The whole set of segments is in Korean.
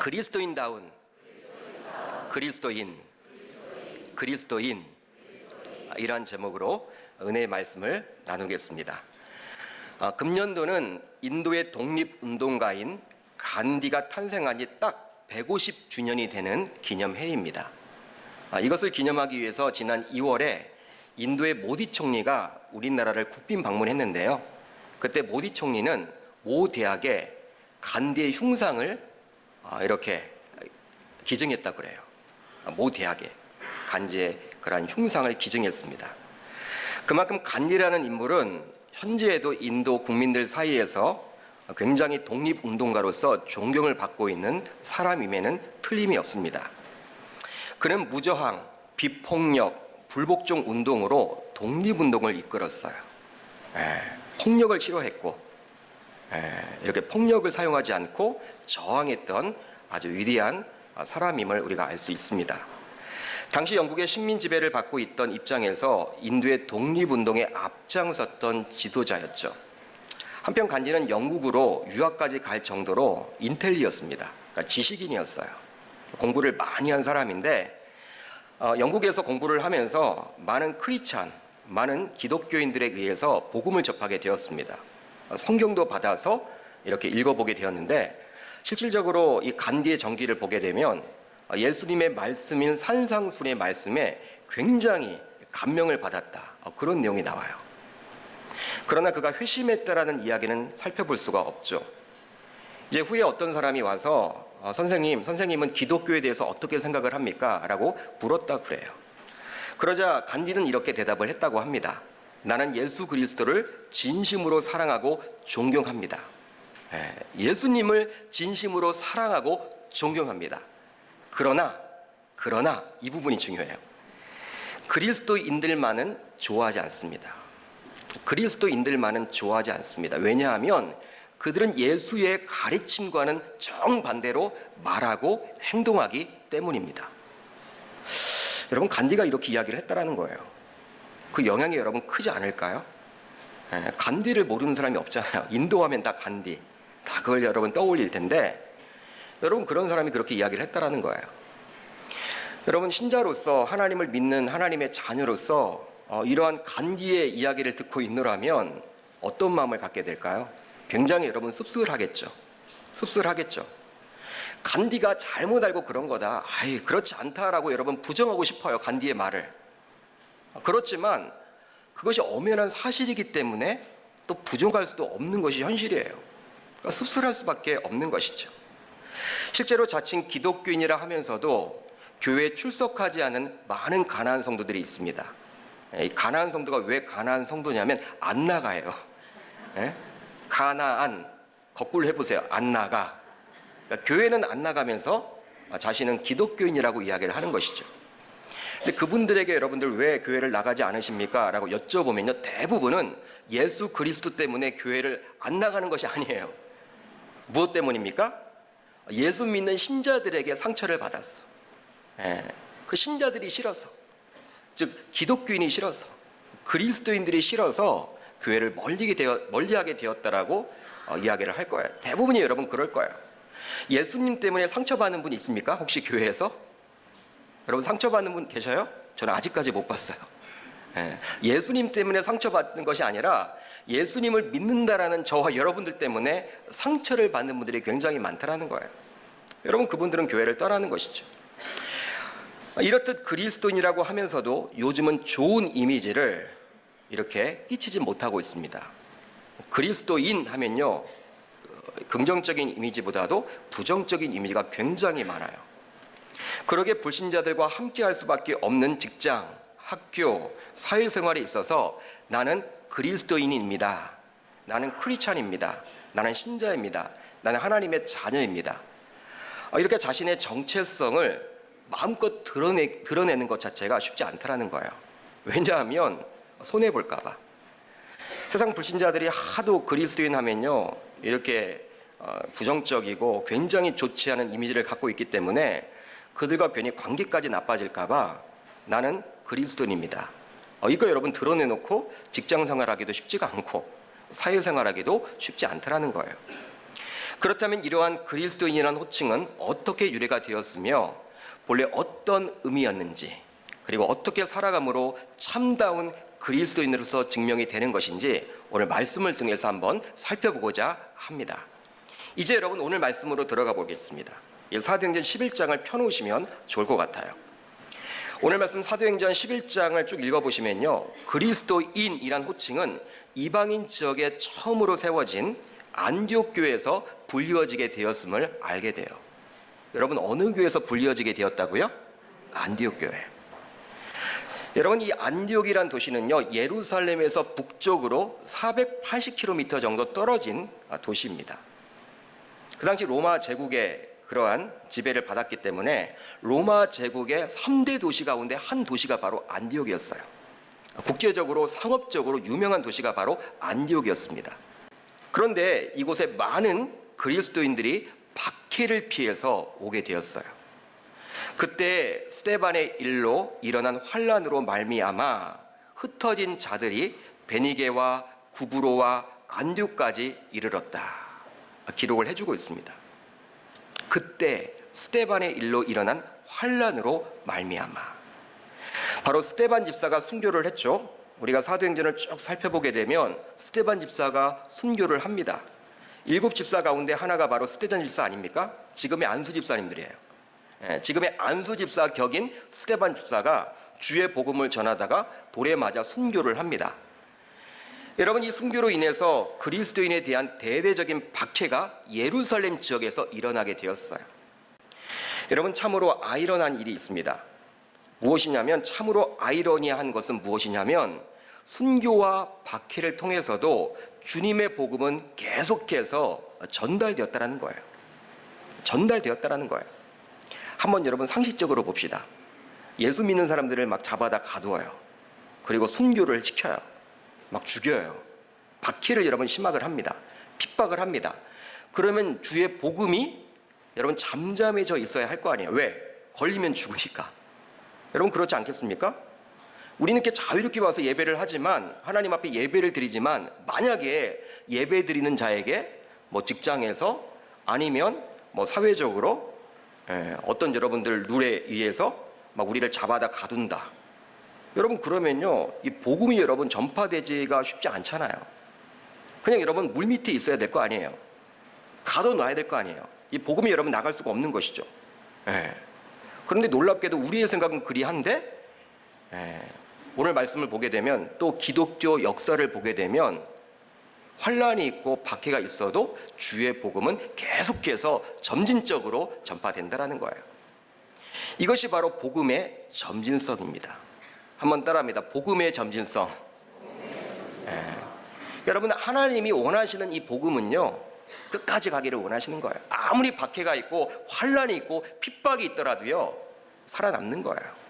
그리스도인다운 그리스도인 이러한 제목으로 은혜의 말씀을 나누겠습니다. 금년도는 인도의 독립운동가인 간디가 탄생한 지 딱 150주년이 되는 기념해입니다. 이것을 기념하기 위해서 지난 2월에 인도의 모디 총리가 우리나라를 국빈 방문했는데요. 그때 모디 총리는 모 대학에 간디의 흉상을 이렇게 기증했다고 그래요. 모 대학에 간디의 그러한 흉상을 기증했습니다. 그만큼 간디라는 인물은 현재에도 인도 국민들 사이에서 굉장히 독립운동가로서 존경을 받고 있는 사람임에는 틀림이 없습니다. 그는 무저항, 비폭력, 불복종 운동으로 독립운동을 이끌었어요. 폭력을 싫어했고 이렇게 폭력을 사용하지 않고 저항했던 아주 위대한 사람임을 우리가 알 수 있습니다. 당시 영국의 식민 지배를 받고 있던 입장에서 인도의 독립운동에 앞장섰던 지도자였죠. 한편 간디는 영국으로 유학까지 갈 정도로 인텔리였습니다. 그러니까 지식인이었어요. 공부를 많이 한 사람인데 영국에서 공부를 하면서 많은 크리스찬, 많은 기독교인들에 의해서 복음을 접하게 되었습니다. 성경도 받아서 이렇게 읽어보게 되었는데 실질적으로 이 간디의 전기를 보게 되면 예수님의 말씀인 산상순의 말씀에 굉장히 감명을 받았다. 그런 내용이 나와요. 그러나 그가 회심했다라는 이야기는 살펴볼 수가 없죠. 이제 후에 어떤 사람이 와서 선생님은 기독교에 대해서 어떻게 생각을 합니까? 라고 물었다 그래요. 그러자 간디는 이렇게 대답을 했다고 합니다. 나는 예수 그리스도를 진심으로 사랑하고 존경합니다. 예수님을 진심으로 사랑하고 존경합니다. 그러나 이 부분이 중요해요. 그리스도인들만은 좋아하지 않습니다. 왜냐하면 그들은 예수의 가르침과는 정반대로 말하고 행동하기 때문입니다. 여러분, 간디가 이렇게 이야기를 했다라는 거예요. 그 영향이 여러분 크지 않을까요? 간디를 모르는 사람이 없잖아요. 인도하면 다 간디, 다 그걸 여러분 떠올릴 텐데 여러분, 그런 사람이 그렇게 이야기를 했다라는 거예요. 여러분, 신자로서 하나님을 믿는 하나님의 자녀로서 이러한 간디의 이야기를 듣고 있노라면 어떤 마음을 갖게 될까요? 굉장히 여러분 씁쓸하겠죠. 간디가 잘못 알고 그런 거다. 그렇지 않다라고 여러분 부정하고 싶어요. 간디의 말을. 그렇지만 그것이 엄연한 사실이기 때문에 또 부정할 수도 없는 것이 현실이에요. 그러니까 씁쓸할 수밖에 없는 것이죠. 실제로 자칭 기독교인이라 하면서도 교회에 출석하지 않은 많은 가나안 성도들이 있습니다. 이 가나안 성도가 왜 가나안 성도냐면 안 나가요. 가나안 거꾸로 해보세요. 안 나가. 그러니까 교회는 안 나가면서 자신은 기독교인이라고 이야기를 하는 것이죠. 근데 그분들에게 여러분들 왜 교회를 나가지 않으십니까? 라고 여쭤보면요, 대부분은 예수 그리스도 때문에 교회를 안 나가는 것이 아니에요. 무엇 때문입니까? 예수 믿는 신자들에게 상처를 받았어. 그 신자들이 싫어서, 즉 기독교인이 싫어서, 그리스도인들이 싫어서 교회를 멀리하게 되었다라고 이야기를 할 거예요. 대부분이 여러분 그럴 거예요. 예수님 때문에 상처받는 분 있습니까? 혹시 교회에서? 여러분 상처받는 분 계셔요? 저는 아직까지 못 봤어요. 예수님 때문에 상처받는 것이 아니라 예수님을 믿는다라는 저와 여러분들 때문에 상처를 받는 분들이 굉장히 많다라는 거예요. 여러분, 그분들은 교회를 떠나는 것이죠. 이렇듯 그리스도인이라고 하면서도 요즘은 좋은 이미지를 이렇게 끼치지 못하고 있습니다. 그리스도인 하면요, 긍정적인 이미지보다도 부정적인 이미지가 굉장히 많아요. 그러게 불신자들과 함께 할 수밖에 없는 직장, 학교, 사회생활에 있어서 나는 그리스도인입니다. 나는 크리스찬입니다. 나는 신자입니다. 나는 하나님의 자녀입니다. 이렇게 자신의 정체성을 마음껏 드러내는 것 자체가 쉽지 않다라는 거예요. 왜냐하면 손해볼까 봐. 세상 불신자들이 하도 그리스도인 하면요, 이렇게 부정적이고 굉장히 좋지 않은 이미지를 갖고 있기 때문에 그들과 괜히 관계까지 나빠질까 봐 나는 그리스도인입니다. 이거 여러분 드러내놓고 직장 생활하기도 쉽지가 않고 사회생활하기도 쉽지 않다라는 거예요. 그렇다면 이러한 그리스도인이라는 호칭은 어떻게 유래가 되었으며 본래 어떤 의미였는지, 그리고 어떻게 살아감으로 참다운 그리스도인으로서 증명이 되는 것인지 오늘 말씀을 통해서 한번 살펴보고자 합니다. 이제 여러분 오늘 말씀으로 들어가 보겠습니다. 사도행전 11장을 펴놓으시면 좋을 것 같아요. 오늘 말씀 사도행전 11장을 쭉 읽어보시면요, 그리스도인이란 호칭은 이방인 지역에 처음으로 세워진 안디옥 교회에서 불리워지게 되었음을 알게 돼요. 여러분, 어느 교회에서 불리워지게 되었다고요? 안디옥 교회. 여러분, 이 안디옥이란 도시는요, 예루살렘에서 북쪽으로 480km 정도 떨어진 도시입니다. 그 당시 로마 제국의 그러한 지배를 받았기 때문에 로마 제국의 3대 도시 가운데 한 도시가 바로 안디옥이었어요. 국제적으로 상업적으로 유명한 도시가 바로 안디옥이었습니다. 그런데 이곳에 많은 그리스도인들이 박해를 피해서 오게 되었어요. 그때 스데반의 일로 일어난 환란으로 말미암아 흩어진 자들이 베니게와 구브로와 안디옥까지 이르렀다, 기록을 해주고 있습니다. 그때 스데반의 일로 일어난 환란으로 말미암아, 바로 스데반 집사가 순교를 했죠. 우리가 사도행전을 쭉 살펴보게 되면 스데반 집사가 순교를 합니다. 7집사 가운데 하나가 바로 스데반 집사 아닙니까? 지금의 안수 집사님들이에요. 지금의 안수 집사 격인 스데반 집사가 주의 복음을 전하다가 돌에 맞아 순교를 합니다. 여러분, 이 순교로 인해서 그리스도인에 대한 대대적인 박해가 예루살렘 지역에서 일어나게 되었어요. 여러분, 참으로 아이러니한 일이 있습니다. 무엇이냐면, 참으로 아이러니한 것은 무엇이냐면, 순교와 박해를 통해서도 주님의 복음은 계속해서 전달되었다라는 거예요. 전달되었다라는 거예요. 한번 여러분 상식적으로 봅시다. 예수 믿는 사람들을 막 잡아다 가두어요. 그리고 순교를 시켜요. 막 죽여요. 박해를 여러분 심하게 합니다. 핍박을 합니다. 그러면 주의 복음이 여러분 잠잠해져 있어야 할 거 아니에요. 왜? 걸리면 죽으니까. 여러분, 그렇지 않겠습니까? 우리는 이렇게 자유롭게 와서 예배를 하지만, 하나님 앞에 예배를 드리지만, 만약에 예배 드리는 자에게 뭐 직장에서 아니면 뭐 사회적으로 어떤 여러분들 룰에 의해서 막 우리를 잡아다 가둔다, 여러분, 그러면요, 이 복음이 여러분 전파되지가 쉽지 않잖아요. 그냥 여러분 물밑에 있어야 될 거 아니에요. 가둬놔야 될 거 아니에요. 이 복음이 여러분 나갈 수가 없는 것이죠. 그런데 놀랍게도 우리의 생각은 그리한데, 오늘 말씀을 보게 되면, 또 기독교 역사를 보게 되면 환란이 있고 박해가 있어도 주의 복음은 계속해서 점진적으로 전파된다라는 거예요. 이것이 바로 복음의 점진성입니다. 한번 따라합니다. 복음의 점진성. 여러분, 하나님이 원하시는 이 복음은요, 끝까지 가기를 원하시는 거예요. 아무리 박해가 있고 환란이 있고 핍박이 있더라도요, 살아남는 거예요.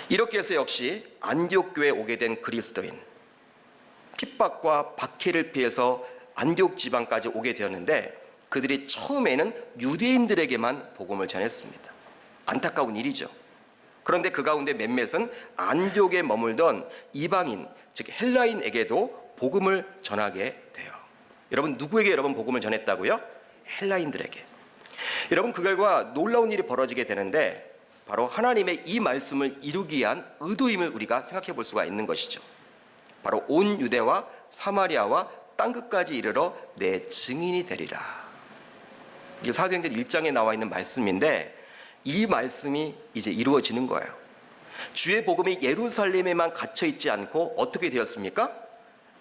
이렇게 해서 역시 안디옥 교회에 오게 된 그리스도인, 핍박과 박해를 피해서 안디옥 지방까지 오게 되었는데, 그들이 처음에는 유대인들에게만 복음을 전했습니다. 안타까운 일이죠. 그런데 그 가운데 몇몇은 안디옥에 머물던 이방인, 즉 헬라인에게도 복음을 전하게 돼요. 여러분, 누구에게 여러분 복음을 전했다고요? 헬라인들에게. 여러분, 그 결과 놀라운 일이 벌어지게 되는데, 바로 하나님의 이 말씀을 이루기 위한 의도임을 우리가 생각해 볼 수가 있는 것이죠. 바로 온 유대와 사마리아와 땅끝까지 이르러 내 증인이 되리라. 이게 사도행전 1장에 나와 있는 말씀인데, 이 말씀이 이제 이루어지는 거예요. 주의 복음이 예루살렘에만 갇혀 있지 않고 어떻게 되었습니까?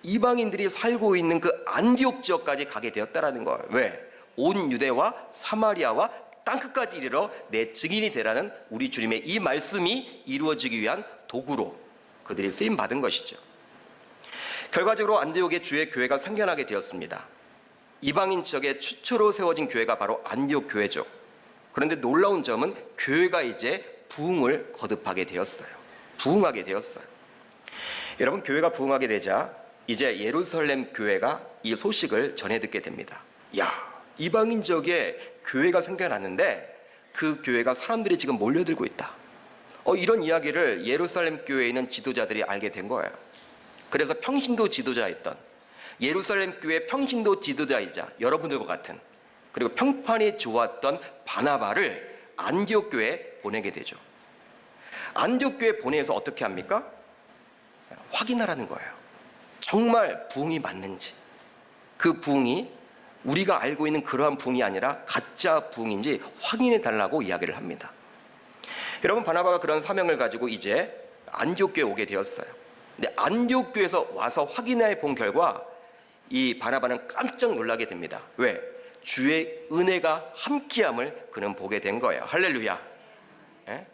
이방인들이 살고 있는 그 안디옥 지역까지 가게 되었다라는 거예요. 왜? 온 유대와 사마리아와 땅끝까지 이르러 내 증인이 되라는 우리 주님의 이 말씀이 이루어지기 위한 도구로 그들이 쓰임 받은 것이죠. 결과적으로 안디옥에 주의 교회가 생겨나게 되었습니다. 이방인 지역에 최초로 세워진 교회가 바로 안디옥 교회죠. 그런데 놀라운 점은 교회가 이제 부흥을 거듭하게 되었어요. 부흥하게 되었어요. 여러분, 교회가 부흥하게 되자 이제 예루살렘 교회가 이 소식을 전해 듣게 됩니다. 야, 이방인 지역에 교회가 생겨났는데 그 교회가 사람들이 지금 몰려들고 있다. 이런 이야기를 예루살렘 교회에 있는 지도자들이 알게 된 거예요. 그래서 평신도 지도자였던, 예루살렘 교회 평신도 지도자이자 여러분들과 같은 그리고 평판이 좋았던 바나바를 안디옥 교회에 보내게 되죠. 안디옥 교회에 보내서 어떻게 합니까? 확인하라는 거예요. 정말 부흥이 맞는지, 그 부흥이 우리가 알고 있는 그러한 부흥이 아니라 가짜 부흥인지 확인해 달라고 이야기를 합니다. 여러분, 바나바가 그런 사명을 가지고 이제 안디옥 교회에 오게 되었어요. 근데 안디옥 교회에서 와서 확인해 본 결과 이 바나바는 깜짝 놀라게 됩니다. 왜? 주의 은혜가 함께함을 그는 보게 된 거예요. 할렐루야. 예?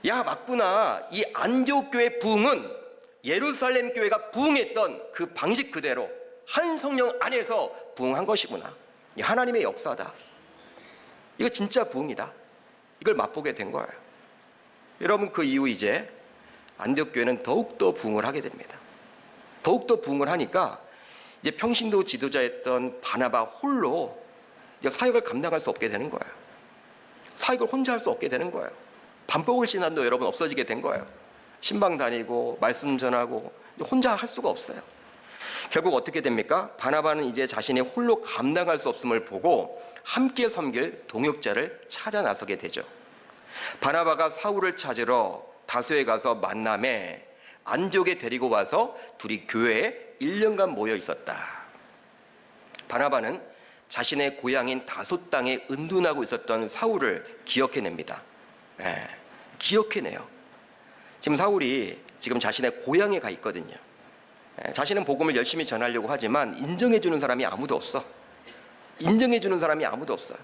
야, 맞구나. 이 안디옥 교회 부흥은 예루살렘 교회가 부흥했던 그 방식 그대로 한 성령 안에서 부흥한 것이구나. 이 하나님의 역사다. 이거 진짜 부흥이다. 이걸 맛보게 된 거예요. 여러분, 그 이후 이제 안디옥 교회는 더욱더 부흥을 하게 됩니다. 더욱더 부흥을 하니까 이제 평신도 지도자였던 바나바 홀로 이제 사역을 감당할 수 없게 되는 거예요. 사역을 혼자 할 수 없게 되는 거예요. 반복을 신앙도 여러분 없어지게 된 거예요. 신방 다니고 말씀 전하고 혼자 할 수가 없어요. 결국 어떻게 됩니까? 바나바는 이제 자신이 홀로 감당할 수 없음을 보고 함께 섬길 동역자를 찾아 나서게 되죠. 바나바가 사울을 찾으러 다소에 가서 만남에 안디옥에 데리고 와서 둘이 교회에 1년간 모여 있었다. 바나바는 자신의 고향인 다소 땅에 은둔하고 있었던 사울을 기억해냅니다. 기억해내요. 지금 사울이 지금 자신의 고향에 가 있거든요. 자신은 복음을 열심히 전하려고 하지만 인정해주는 사람이 아무도 없어. 인정해주는 사람이 아무도 없어요.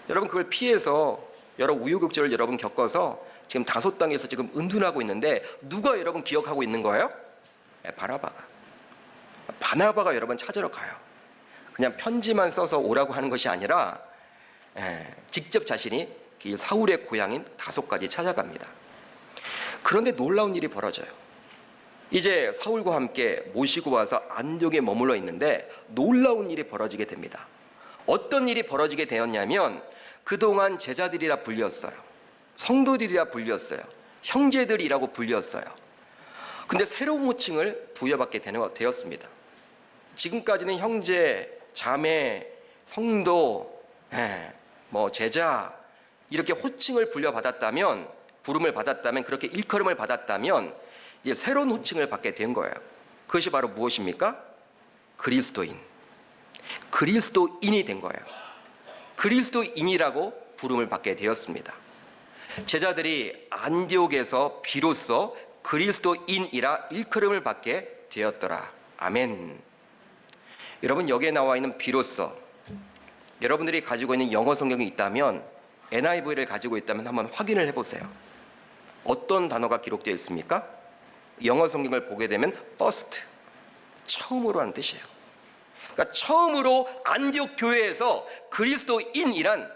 여러분, 그걸 피해서 여러 우여곡절을 여러분 겪어서 지금 다소 땅에서 지금 은둔하고 있는데 누가 여러분 기억하고 있는 거예요? 바나바가 여러분 찾으러 가요. 그냥 편지만 써서 오라고 하는 것이 아니라 직접 자신이 사울의 고향인 다소까지 찾아갑니다. 그런데 놀라운 일이 벌어져요. 이제 사울과 함께 모시고 와서 안디옥에 머물러 있는데 놀라운 일이 벌어지게 됩니다. 어떤 일이 벌어지게 되었냐면 그동안 제자들이라 불렸어요. 성도들이라 불렸어요. 형제들이라고 불렸어요. 근데 새로운 호칭을 부여받게 되었습니다. 지금까지는 형제, 자매, 성도, 제자 이렇게 호칭을 부름을 받았다면, 그렇게 일컬음을 받았다면 이제 새로운 호칭을 받게 된 거예요. 그것이 바로 무엇입니까? 그리스도인이 된 거예요. 그리스도인이라고 부름을 받게 되었습니다. 제자들이 안디옥에서 비로소 그리스도인이라 일컬음을 받게 되었더라. 아멘. 여러분, 여기에 나와 있는 비로소, 여러분들이 가지고 있는 영어 성경이 있다면, NIV를 가지고 있다면 한번 확인을 해보세요. 어떤 단어가 기록되어 있습니까? 영어 성경을 보게 되면 first, 처음으로 하는 뜻이에요. 그러니까 처음으로 안디옥 교회에서 그리스도인이란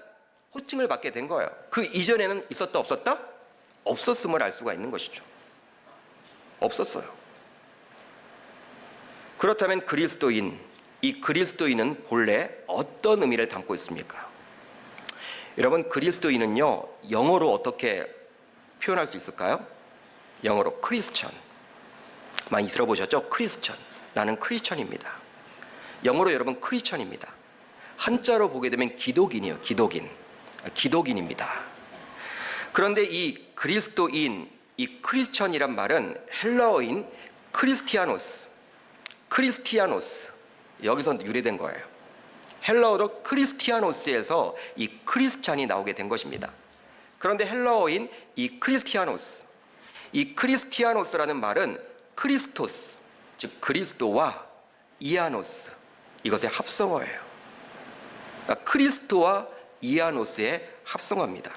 호칭을 받게 된 거예요. 그 이전에는 있었다 없었다? 없었음을 알 수가 있는 것이죠. 없었어요. 그렇다면 이 그리스도인은 본래 어떤 의미를 담고 있습니까? 여러분, 그리스도인은요, 영어로 어떻게 표현할 수 있을까요? 영어로 크리스천. 많이 들어보셨죠? 크리스천. 나는 크리스천입니다. 영어로 여러분 크리스천입니다. 한자로 보게 되면 기독인이에요. 기독인입니다. 그런데 이 그리스도인, 이 크리스천이란 말은 헬라어인 크리스티아노스, 여기서 유래된 거예요. 헬라어로 크리스티아노스에서 이 크리스찬이 나오게 된 것입니다. 그런데 헬라어인 이 크리스티아노스라는 말은 크리스토스, 즉 그리스도와 이아노스, 이것의 합성어예요. 그러니까 크리스토와 이아노스의 합성어입니다.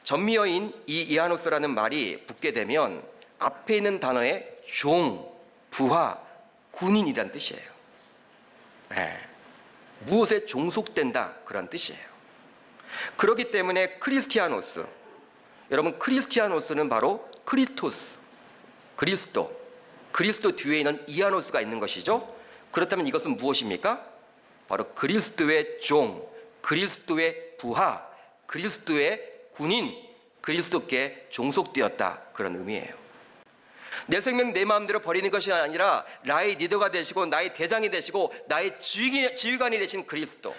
전미어인 이 이아노스라는 말이 붙게 되면 앞에 있는 단어의 종, 부하, 군인이란 뜻이에요. 무엇에 종속된다, 그런 뜻이에요. 그렇기 때문에 크리스티아노스, 여러분, 크리스티아노스는 바로 크리토스, 그리스도 뒤에 있는 이아노스가 있는 것이죠. 그렇다면 이것은 무엇입니까? 바로 그리스도의 종, 그리스도의 부하, 그리스도의 군인, 그리스도께 종속되었다, 그런 의미예요. 내 생명 내 마음대로 버리는 것이 아니라 나의 리더가 되시고 나의 대장이 되시고 나의 지휘관이 되신 그리스도,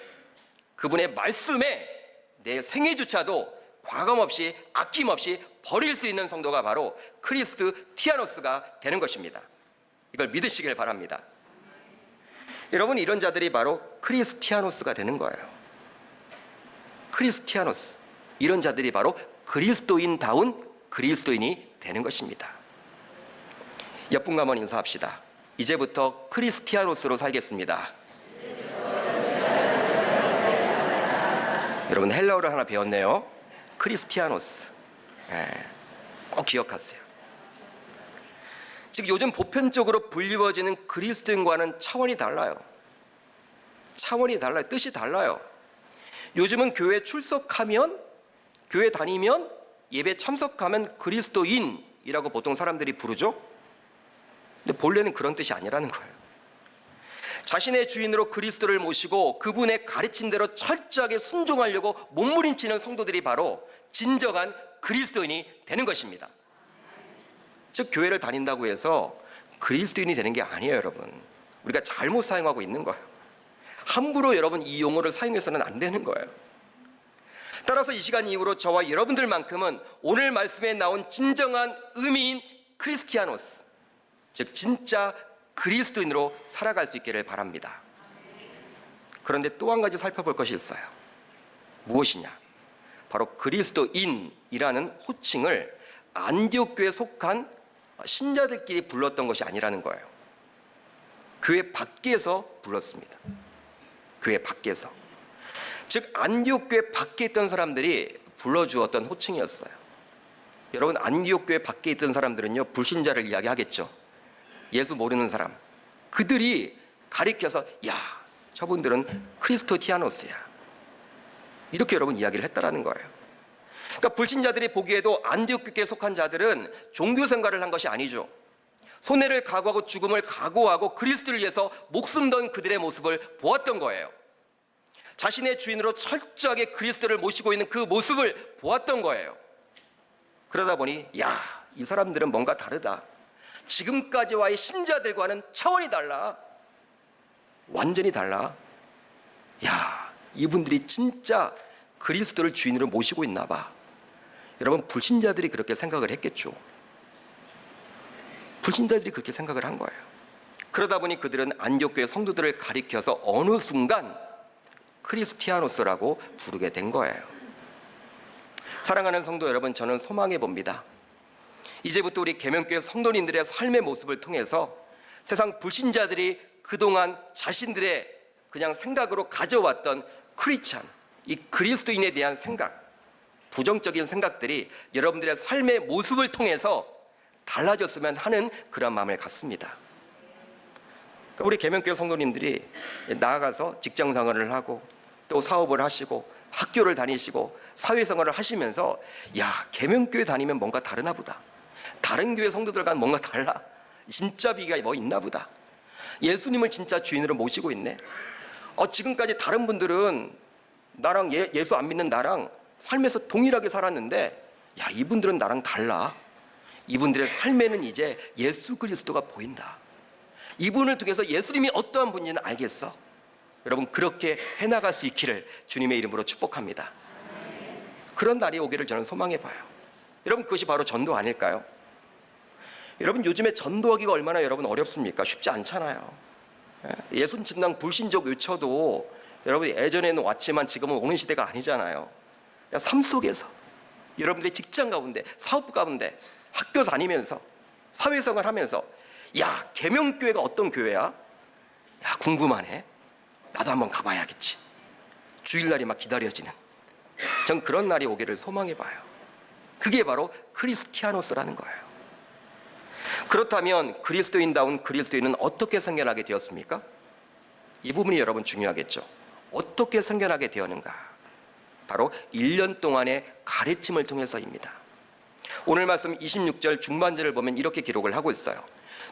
그분의 말씀에 내 생애조차도 과감없이 아낌없이 버릴 수 있는 성도가 바로 크리스티아노스가 되는 것입니다. 이걸 믿으시길 바랍니다. 여러분, 이런 자들이 바로 크리스티아노스가 되는 거예요. 크리스티아노스, 이런 자들이 바로 그리스도인다운 그리스도인이 되는 것입니다. 옆분과 한번 인사합시다. 이제부터 크리스티아노스로 살겠습니다. 여러분, 헬라어를 하나 배웠네요. 크리스티아노스. 꼭 기억하세요. 즉, 요즘 보편적으로 불리워지는 그리스도인과는 차원이 달라요. 차원이 달라요. 뜻이 달라요. 요즘은 교회 출석하면, 교회 다니면, 예배 참석하면 그리스도인이라고 보통 사람들이 부르죠. 근데 본래는 그런 뜻이 아니라는 거예요. 자신의 주인으로 그리스도를 모시고 그분의 가르친 대로 철저하게 순종하려고 몸부림치는 성도들이 바로 진정한 그리스도인이 되는 것입니다. 즉, 교회를 다닌다고 해서 그리스도인이 되는 게 아니에요, 여러분. 우리가 잘못 사용하고 있는 거예요. 함부로 여러분 이 용어를 사용해서는 안 되는 거예요. 따라서 이 시간 이후로 저와 여러분들만큼은 오늘 말씀에 나온 진정한 의미인 크리스티아노스, 즉 진짜 그리스도인으로 살아갈 수 있기를 바랍니다. 그런데 또 한 가지 살펴볼 것이 있어요. 무엇이냐? 바로 그리스도인이라는 호칭을 안디옥 교회에 속한 신자들끼리 불렀던 것이 아니라는 거예요. 교회 밖에서 불렀습니다. 교회 밖에서. 즉, 안디옥 교회 밖에 있던 사람들이 불러주었던 호칭이었어요. 여러분, 안디옥 교회 밖에 있던 사람들은요, 불신자를 이야기하겠죠. 예수 모르는 사람, 그들이 가리켜서 야, 저분들은 크리스토티아노스야, 이렇게 여러분 이야기를 했다라는 거예요. 그러니까 불신자들이 보기에도 안디옥 교회에 속한 자들은 종교 생활을 한 것이 아니죠. 손해를 각오하고 죽음을 각오하고 그리스도를 위해서 목숨 던 그들의 모습을 보았던 거예요. 자신의 주인으로 철저하게 그리스도를 모시고 있는 그 모습을 보았던 거예요. 그러다 보니 야, 이 사람들은 뭔가 다르다. 지금까지와의 신자들과는 차원이 달라. 완전히 달라. 야, 이분들이 진짜 그리스도를 주인으로 모시고 있나 봐. 여러분, 불신자들이 그렇게 생각을 했겠죠. 불신자들이 그렇게 생각을 한 거예요. 그러다 보니 그들은 안디옥 교회 성도들을 가리켜서 어느 순간 크리스티아노스라고 부르게 된 거예요. 사랑하는 성도 여러분, 저는 소망해 봅니다. 이제부터 우리 계명교회 성도님들의 삶의 모습을 통해서 세상 불신자들이 그동안 자신들의 그냥 생각으로 가져왔던 크리스찬, 이 그리스도인에 대한 생각, 부정적인 생각들이 여러분들의 삶의 모습을 통해서 달라졌으면 하는 그런 마음을 갖습니다. 우리 계명교회 성도님들이 나아가서 직장생활을 하고 또 사업을 하시고 학교를 다니시고 사회생활을 하시면서 야, 계명교회 다니면 뭔가 다르나 보다. 다른 교회 성도들과는 뭔가 달라. 진짜 비가 뭐 있나 보다. 예수님을 진짜 주인으로 모시고 있네. 지금까지 다른 분들은 나랑 예수 안 믿는 나랑 삶에서 동일하게 살았는데 야, 이분들은 나랑 달라. 이분들의 삶에는 이제 예수 그리스도가 보인다. 이분을 통해서 예수님이 어떠한 분인지는 알겠어. 여러분, 그렇게 해나갈 수 있기를 주님의 이름으로 축복합니다. 그런 날이 오기를 저는 소망해 봐요. 여러분, 그것이 바로 전도 아닐까요? 여러분, 요즘에 전도하기가 얼마나 여러분 어렵습니까? 쉽지 않잖아요. 예수 전당 불신족 외쳐도 여러분 예전에는 왔지만 지금은 오는 시대가 아니잖아요. 삶 속에서 여러분들의 직장 가운데, 사업 가운데, 학교 다니면서 사회생활 하면서 야, 계명교회가 어떤 교회야? 야, 궁금하네. 나도 한번 가봐야겠지. 주일날이 막 기다려지는, 전 그런 날이 오기를 소망해 봐요. 그게 바로 크리스티아노스라는 거예요. 그렇다면 그리스도인다운 그리스도인은 어떻게 생겨나게 되었습니까? 이 부분이 여러분 중요하겠죠. 어떻게 생겨나게 되었는가? 바로 1년 동안의 가르침을 통해서입니다. 오늘 말씀 26절 중반절을 보면 이렇게 기록을 하고 있어요.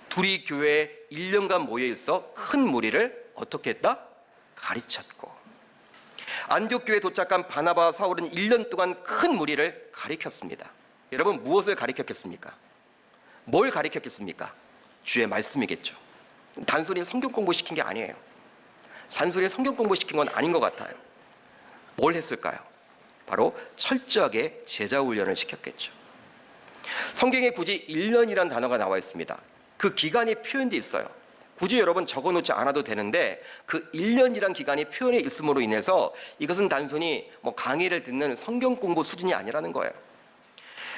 둘이 교회에 1년간 모여있어 큰 무리를 어떻게 했다? 가르쳤고. 안디옥 교회에 도착한 바나바와 사울은 1년 동안 큰 무리를 가르쳤습니다. 여러분, 무엇을 가르쳤겠습니까? 뭘 가르쳤겠습니까? 주의 말씀이겠죠. 단순히 성경 공부시킨 게 아니에요. 단순히 성경 공부시킨 건 아닌 것 같아요. 뭘 했을까요? 바로 철저하게 제자 훈련을 시켰겠죠. 성경에 굳이 1년이라는 단어가 나와 있습니다. 그 기간이 표현되어 있어요. 굳이 여러분 적어놓지 않아도 되는데 그 1년이란 기간이 표현해 있음으로 인해서 이것은 단순히 강의를 듣는 성경 공부 수준이 아니라는 거예요.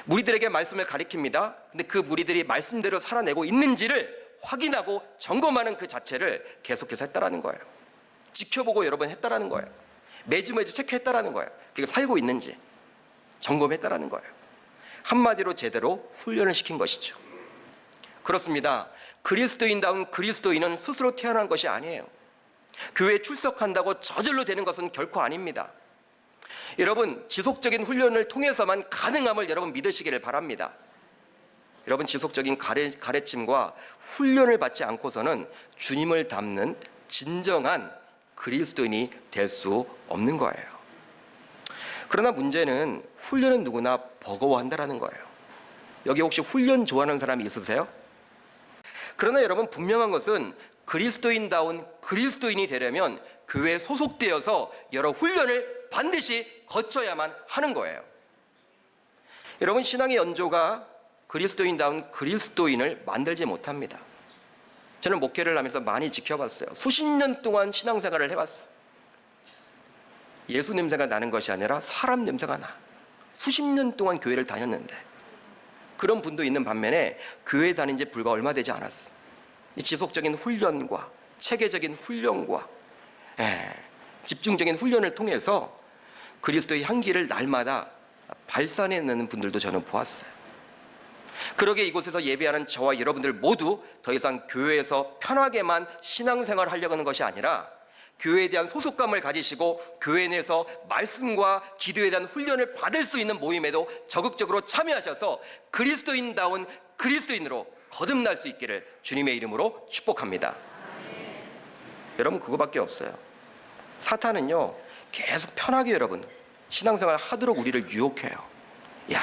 무리들에게 말씀을 가리킵니다. 근데 그 무리들이 말씀대로 살아내고 있는지를 확인하고 점검하는 그 자체를 계속해서 했다라는 거예요. 지켜보고 여러 번 했다라는 거예요. 매주 체크했다라는 거예요. 그게 살고 있는지 점검했다라는 거예요. 한마디로 제대로 훈련을 시킨 것이죠. 그렇습니다. 그리스도인다운 그리스도인은 스스로 태어난 것이 아니에요. 교회에 출석한다고 저절로 되는 것은 결코 아닙니다. 여러분, 지속적인 훈련을 통해서만 가능함을 여러분 믿으시기를 바랍니다. 여러분, 지속적인 가르침과 훈련을 받지 않고서는 주님을 닮는 진정한 그리스도인이 될 수 없는 거예요. 그러나 문제는 훈련은 누구나 버거워한다는 거예요. 여기 혹시 훈련 좋아하는 사람이 있으세요? 그러나 여러분, 분명한 것은 그리스도인다운 그리스도인이 되려면 교회에 소속되어서 여러 훈련을 반드시 거쳐야만 하는 거예요. 여러분, 신앙의 연조가 그리스도인다운 그리스도인을 만들지 못합니다. 저는 목회를 하면서 많이 지켜봤어요. 수십 년 동안 신앙생활을 해봤어요. 예수 냄새가 나는 것이 아니라 사람 냄새가 나. 수십 년 동안 교회를 다녔는데 그런 분도 있는 반면에 교회 다닌 지 불과 얼마 되지 않았어. 지속적인 훈련과 체계적인 훈련과 집중적인 훈련을 통해서 그리스도의 향기를 날마다 발산해내는 분들도 저는 보았어요. 그러게 이곳에서 예배하는 저와 여러분들 모두 더 이상 교회에서 편하게만 신앙생활을 하려고 하는 것이 아니라 교회에 대한 소속감을 가지시고 교회 내에서 말씀과 기도에 대한 훈련을 받을 수 있는 모임에도 적극적으로 참여하셔서 그리스도인다운 그리스도인으로 거듭날 수 있기를 주님의 이름으로 축복합니다. 여러분, 그거밖에 없어요. 사탄은요 계속 편하게 여러분 신앙생활 하도록 우리를 유혹해요. 야,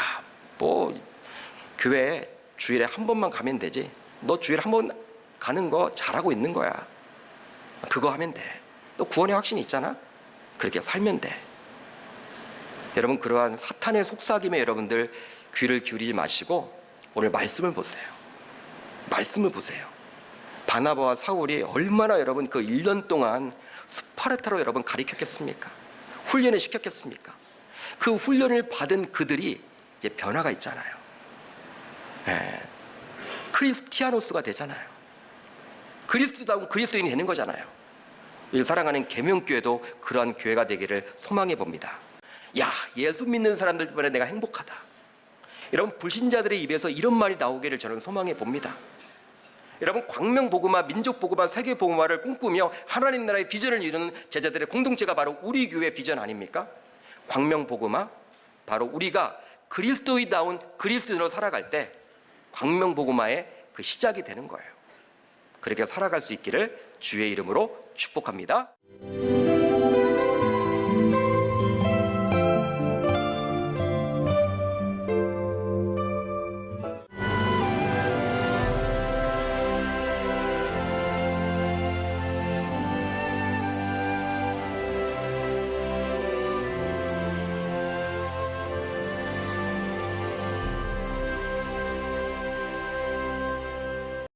교회 주일에 한 번만 가면 되지. 너 주일에 한 번 가는 거 잘하고 있는 거야. 그거 하면 돼. 너 구원의 확신이 있잖아. 그렇게 살면 돼. 여러분, 그러한 사탄의 속삭임에 여러분들 귀를 기울이지 마시고 오늘 말씀을 보세요. 말씀을 보세요. 바나바와 사울이 얼마나 여러분 그 1년 동안 스파르타로 여러분 가르쳤겠습니까? 훈련을 시켰겠습니까? 그 훈련을 받은 그들이 이제 변화가 있잖아요. 크리스티아노스가 되잖아요. 그리스도다운 그리스도인이 되는 거잖아요. 사랑하는 계명교회도 그러한 교회가 되기를 소망해 봅니다. 야, 예수 믿는 사람들 때문에 내가 행복하다. 여러분, 불신자들의 입에서 이런 말이 나오기를 저는 소망해 봅니다. 여러분, 광명복음화, 민족복음화, 세계복음화를 꿈꾸며 하나님 나라의 비전을 이루는 제자들의 공동체가 바로 우리 교회 비전 아닙니까? 광명복음화, 바로 우리가 그리스도인다운 그리스도인으로 살아갈 때 광명복음화의 그 시작이 되는 거예요. 그렇게 살아갈 수 있기를 주의 이름으로 축복합니다.